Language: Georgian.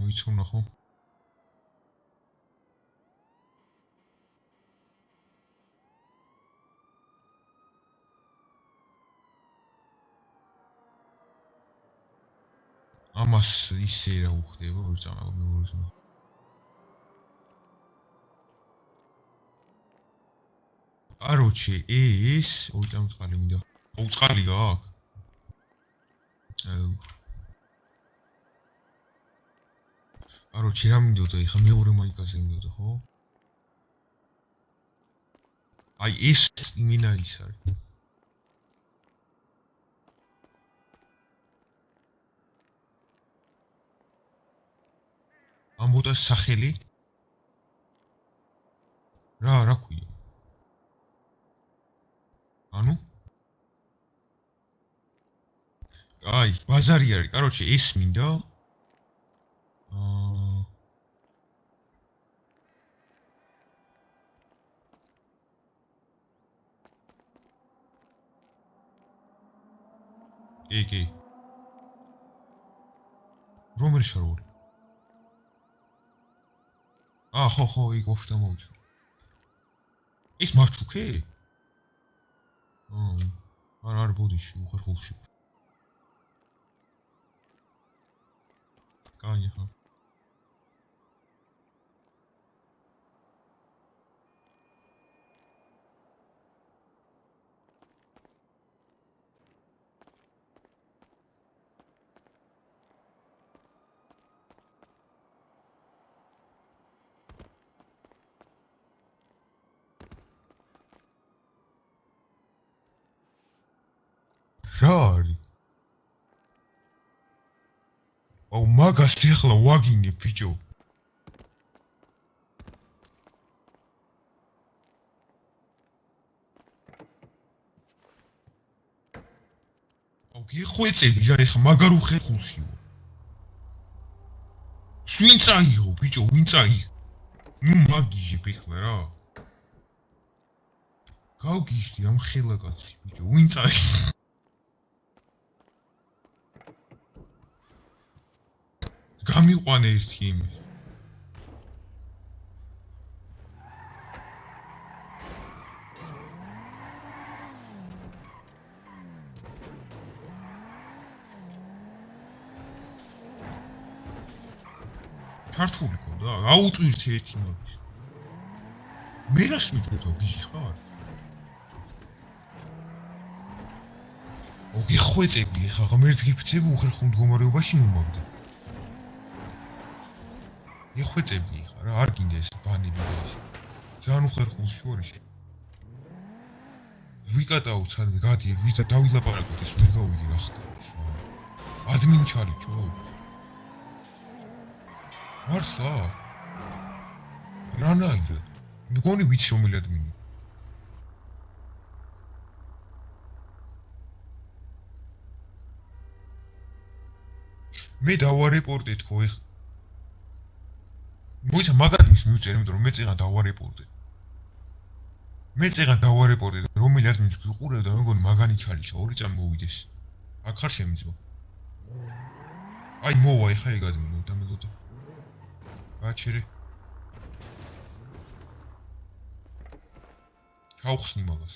მოიცავ ნახო. ამას ისე რა უხდება, ვერ წამავა მეორე. Короче, ეს ორი წამწყალი მინდა. უწყალი გაქვს? Короче, რა მინდოდა ეხა მეორე მაიკაზე მინდოდა, ხო? აი ეს იმინა ის არის. ამბოტას სახელი? რა ქვია? ანუ? აი, ბაზარი არის. Короче, ეს მინდა. კი. რომელი შარული? ხო, იქ ვაფშე მოვიდა. ეს მარჩუქი? არ ბოდიში, უხერხულში. კაი, ხო. რა არის? აუ მაგას ახლა ვაგინე ბიჭო. აუ გიხვეწები რა ეხლა მაგარ უხერხულში. ვინ წაიღო ბიჭო, ვინ წაიღო? ნუ მაგიჟებ ეხლა რა. გავგიჟდი ამ ხელა კაცი ბიჭო, ვინ წაიღო? გამიყვანე ერთი იმის. ჩართული ქონდა? აუწვირთი ერთი მაგის. მე რას მიტყვითო ბიჭი ხარ? გიხვეწები ხა ღმერთს გიფცები უხერხულ მდგომარეობაში მომაგდე. გიხვეწები ხა რა არ გინდა ეს ბანები და ეს. ძალიან უხერხულ შორიში. ვიკატაო ცალმე გადი ვიდა დავილაპარაკოთ ეს ვერ გავიგე რა ხდება რა. ადმინი ჩალიჭო. მართლა? რანაირად? მგონი ვიცი რომელი ადმინი. მე დავარეპორტეთ ხო ეხ. მოიცა მაგადმის მივწერე, იმიტომ რომ მე წეღან დავარეპორტე. რომელი ადმინს გიყურებ და მეგონი მაგანი ჩალიჩა, ორი წამი მოვიდეს. აქ ხარ შემიძლო. აი მოვა ეხა ეგ ადმინო დამელოდა. გაჩერე. ჩავხსნი მაგას.